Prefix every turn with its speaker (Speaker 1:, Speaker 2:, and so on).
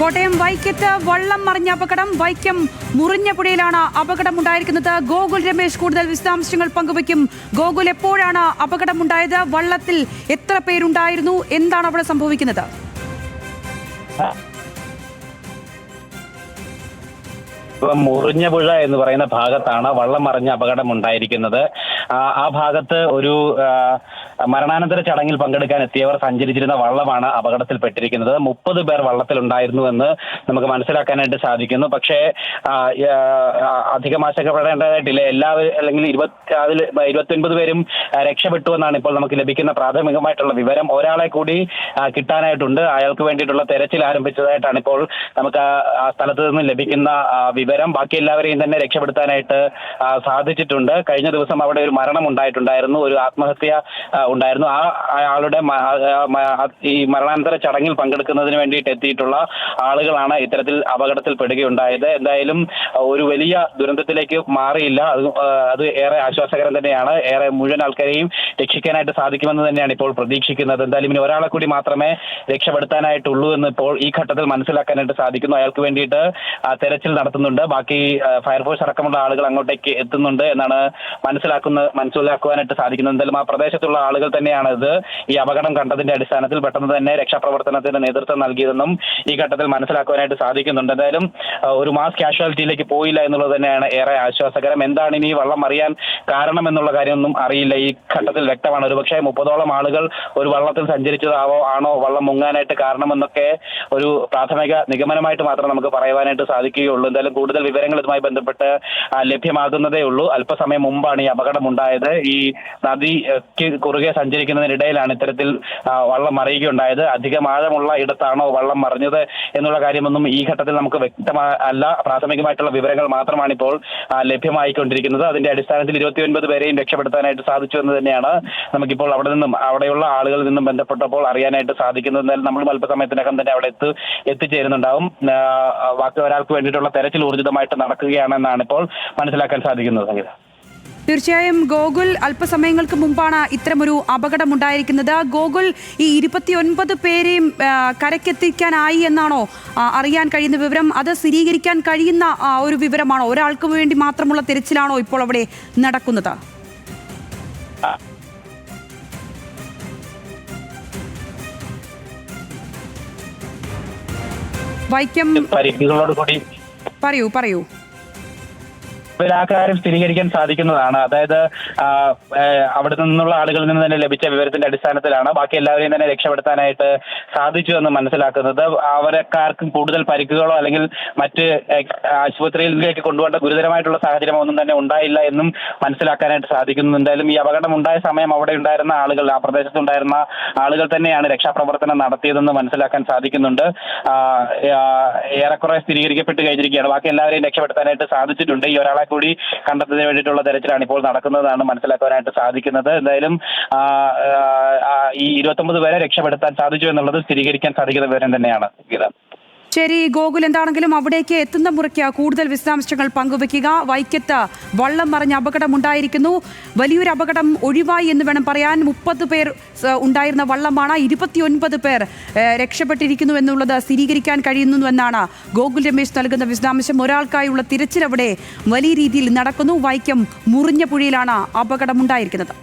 Speaker 1: കോട്ടയം വൈക്കത്ത് വള്ളം മറിഞ്ഞ അപകടം. വൈക്കം മുറിഞ്ഞപുഴയിലാണ് അപകടമുണ്ടായിരിക്കുന്നത്. ഗോകുൽ രമേശ് കൂടുതൽ വിശദാംശങ്ങൾ പങ്കുവയ്ക്കും. ഗോകുൽ, എപ്പോഴാണ് അപകടമുണ്ടായത്? വള്ളത്തിൽ എത്ര പേരുണ്ടായിരുന്നു? എന്താണ് അവിടെ സംഭവിക്കുന്നത്?
Speaker 2: മുറിഞ്ഞപുഴ എന്ന് പറയുന്ന ഭാഗത്താണ് വള്ളം മറിഞ്ഞ അപകടം ഉണ്ടായിരിക്കുന്നത്. ആ ഭാഗത്ത് ഒരു മരണാനന്തര ചടങ്ങിൽ പങ്കെടുക്കാൻ എത്തിയവർ സഞ്ചരിച്ചിരുന്ന വള്ളമാണ് അപകടത്തിൽപ്പെട്ടിരിക്കുന്നത്. 30 പേർ വള്ളത്തിലുണ്ടായിരുന്നുവെന്ന് നമുക്ക് മനസ്സിലാക്കാനായിട്ട് സാധിക്കുന്നു. പക്ഷേ അധികം ആശങ്കപ്പെടേണ്ടതായിട്ടില്ല. എല്ലാവരും അല്ലെങ്കിൽ 29 പേരും രക്ഷപ്പെട്ടു എന്നാണ് ഇപ്പോൾ നമുക്ക് ലഭിക്കുന്ന പ്രാഥമികമായിട്ടുള്ള വിവരം. ഒരാളെ കൂടി കിട്ടാനായിട്ടുണ്ട്. അയാൾക്ക് വേണ്ടിയിട്ടുള്ള തെരച്ചിൽ ആരംഭിച്ചതായിട്ടാണ് ഇപ്പോൾ നമുക്ക് ആ സ്ഥലത്ത് നിന്ന് ലഭിക്കുന്ന വിവരം. ബാക്കി എല്ലാവരെയും തന്നെ രക്ഷപ്പെടുത്താനായിട്ട് സാധിച്ചിട്ടുണ്ട്. കഴിഞ്ഞ ദിവസം അവിടെ ഒരു മരണം ഉണ്ടായിട്ടുണ്ടായിരുന്നു, ഒരു ആത്മഹത്യ ഉണ്ടായിരുന്നു. ആ ആളുടെ ഈ മരണാനന്തര ചടങ്ങിൽ പങ്കെടുക്കുന്നതിന് വേണ്ടിയിട്ട് എത്തിയിട്ടുള്ള ആളുകളാണ് ഇത്തരത്തിൽ അപകടത്തിൽപ്പെടുകയുണ്ടായത്. എന്തായാലും ഒരു വലിയ ദുരന്തത്തിലേക്ക് മാറിയില്ല. അത് ഏറെ ആശ്വാസകരം തന്നെയാണ്. ഏറെ മുഴുവൻ ആൾക്കാരെയും രക്ഷിക്കാനായിട്ട് സാധിക്കുമെന്ന് തന്നെയാണ് ഇപ്പോൾ പ്രതീക്ഷിക്കുന്നത്. എന്തായാലും ഇനി ഒരാളെ കൂടി മാത്രമേ രക്ഷപ്പെടുത്താനായിട്ടുള്ളൂ എന്ന് ഇപ്പോൾ ഈ ഘട്ടത്തിൽ മനസ്സിലാക്കാനായിട്ട് സാധിക്കുന്നു. അയാൾക്ക് വേണ്ടിയിട്ട് തെരച്ചിൽ നടത്തുന്നുണ്ട്. ബാക്കി ഫയർഫോഴ്സ് അടക്കമുള്ള ആളുകൾ അങ്ങോട്ടേക്ക് എത്തുന്നുണ്ട് എന്നാണ് മനസ്സിലാക്കുവാനായിട്ട് സാധിക്കുന്നത്. എന്തായാലും ആ പ്രദേശത്തുള്ള ആളുകൾ തന്നെയാണ് ഇത് ഈ അപകടം കണ്ടതിന്റെ അടിസ്ഥാനത്തിൽ പെട്ടെന്ന് തന്നെ രക്ഷാപ്രവർത്തനത്തിന് നേതൃത്വം നൽകിയതെന്നും ഈ ഘട്ടത്തിൽ മനസ്സിലാക്കുവാനായിട്ട് സാധിക്കുന്നുണ്ട്. എന്തായാലും ഒരു മാസ് കാഷ്വാലിറ്റിയിലേക്ക് പോയില്ല എന്നുള്ളത് തന്നെയാണ് ഏറെ ആശ്വാസകരം. എന്താണ് ഇനി വള്ളം മറിയാൻ കാരണം എന്നുള്ള കാര്യമൊന്നും അറിയില്ല. ഈ ഘട്ടത്തിൽ വ്യക്തമാണ്. ഒരുപക്ഷെ 30ഓളം ആളുകൾ ഒരു വള്ളത്തിൽ ആണോ വള്ളം മുങ്ങാനായിട്ട് കാരണമെന്നൊക്കെ ഒരു പ്രാഥമിക നിഗമനമായിട്ട് മാത്രം നമുക്ക് പറയുവാനായിട്ട് സാധിക്കുകയുള്ളൂ. എന്തായാലും കൂടുതൽ വിവരങ്ങൾ ഇതുമായി ബന്ധപ്പെട്ട് ലഭ്യമാകുന്നതേ ഉള്ളൂ. അല്പസമയം മുമ്പാണ് ഈ അപകടം ഉണ്ടായത്. ഈ നദിക്ക് കുറുകെ സഞ്ചരിക്കുന്നതിനിടയിലാണ് ഇത്തരത്തിൽ വള്ളം മറിയുകയുണ്ടായത്. അധികം ആഴമുള്ള ഇടത്താണോ വള്ളം മറിഞ്ഞത് എന്നുള്ള കാര്യമൊന്നും ഈ ഘട്ടത്തിൽ നമുക്ക് വ്യക്തമല്ല. പ്രാഥമികമായിട്ടുള്ള വിവരങ്ങൾ മാത്രമാണ് ഇപ്പോൾ ലഭ്യമായിക്കൊണ്ടിരിക്കുന്നത്. അതിന്റെ അടിസ്ഥാനത്തിൽ 29 പേരെയും രക്ഷപ്പെടുത്താനായിട്ട് സാധിച്ചു എന്ന് തന്നെയാണ് നമുക്കിപ്പോൾ അവിടെയുള്ള ആളുകളിൽ നിന്നും ബന്ധപ്പെട്ടപ്പോൾ അറിയാനായിട്ട് സാധിക്കുന്നത്. എന്തായാലും നമ്മൾ അല്പസമയത്തിനകം തന്നെ അവിടെ എത്തിച്ചേരുന്നുണ്ടാവും. ബാക്കി ഒരാൾക്ക് വേണ്ടിയിട്ടുള്ള തെരച്ചിൽ ഊർജിതമായിട്ട് നടക്കുകയാണെന്നാണ് ഇപ്പോൾ മനസ്സിലാക്കാൻ സാധിക്കുന്നത്. സംഗീത,
Speaker 1: തീർച്ചയായും ഗോകുൽ, അല്പസമയങ്ങൾക്ക് മുമ്പാണ് ഇത്തരമൊരു അപകടമുണ്ടായിരിക്കുന്നത്. ഗോകുൽ, ഈ 29 പേരെയും കരക്കെത്തിക്കാനായി എന്നാണോ അറിയാൻ കഴിയുന്ന വിവരം? അത് സ്ഥിരീകരിക്കാൻ കഴിയുന്ന ഒരു വിവരമാണോ? ഒരാൾക്ക് വേണ്ടി മാത്രമുള്ള തിരച്ചിലാണോ ഇപ്പോൾ അവിടെ നടക്കുന്നത്? വൈക്കം, പറയൂ.
Speaker 2: ആ കാര്യം സ്ഥിരീകരിക്കാൻ സാധിക്കുന്നതാണ്. അതായത് അവിടെ നിന്നുള്ള ആളുകളിൽ നിന്ന് തന്നെ ലഭിച്ച വിവരത്തിന്റെ അടിസ്ഥാനത്തിലാണ് ബാക്കി എല്ലാവരെയും തന്നെ രക്ഷപ്പെടുത്താനായിട്ട് സാധിച്ചു എന്ന് മനസ്സിലാക്കുന്നത്. അവരെക്കാർക്കും കൂടുതൽ പരിക്കുകളോ അല്ലെങ്കിൽ മറ്റ് ആശുപത്രിയിലേക്ക് കൊണ്ടുപോകേണ്ട ഗുരുതരമായിട്ടുള്ള സാഹചര്യമോ ഒന്നും തന്നെ ഉണ്ടായില്ല എന്നും മനസ്സിലാക്കാനായിട്ട് സാധിക്കുന്നു. എന്തായാലും ഈ അപകടം ഉണ്ടായ സമയം അവിടെ ഉണ്ടായിരുന്ന ആളുകൾ, ആ പ്രദേശത്തുണ്ടായിരുന്ന ആളുകൾ തന്നെയാണ് രക്ഷാപ്രവർത്തനം നടത്തിയതെന്ന് മനസ്സിലാക്കാൻ സാധിക്കുന്നുണ്ട്. ഏറെക്കുറെ സ്ഥിരീകരിക്കപ്പെട്ട് കഴിഞ്ഞിരിക്കുകയാണ്. ബാക്കി എല്ലാവരെയും രക്ഷപ്പെടുത്താനായിട്ട് സാധിച്ചിട്ടുണ്ട്. ഈ ഒരാളെ കൂടി കണ്ടെത്തുന്നതിന് വേണ്ടിയിട്ടുള്ള തെരച്ചിലാണ് ഇപ്പോൾ നടക്കുന്നതാണ് മനസ്സിലാക്കാനായിട്ട് സാധിക്കുന്നത്. എന്തായാലും ഈ 29 പേരെ രക്ഷപ്പെടുത്താൻ സാധിച്ചു എന്നുള്ളത് സ്ഥിരീകരിക്കാൻ സാധിക്കുന്ന വിവരം തന്നെയാണ്.
Speaker 1: ശരി ഗോകുൽ, എന്താണെങ്കിലും അവിടേക്ക് എത്തുന്ന മുറയ്ക്ക് കൂടുതൽ വിശദാംശങ്ങൾ പങ്കുവയ്ക്കുക. വൈക്കത്ത് വള്ളം മറിഞ്ഞ അപകടമുണ്ടായിരിക്കുന്നു. വലിയൊരു അപകടം ഒഴിവായി എന്ന് വേണം പറയാൻ. 30 പേർ ഉണ്ടായിരുന്ന വള്ളമാണ്. 29 പേർ രക്ഷപ്പെട്ടിരിക്കുന്നു എന്നുള്ളത് സ്ഥിരീകരിക്കാൻ കഴിയുന്നുവെന്നാണ് ഗോകുൽ രമേശ് നൽകുന്ന വിശദാംശം. ഒരാൾക്കായുള്ള തിരച്ചിൽ അവിടെ വലിയ രീതിയിൽ നടക്കുന്നു. വൈക്കം മുറിഞ്ഞപുഴയിലാണ് അപകടമുണ്ടായിരിക്കുന്നത്.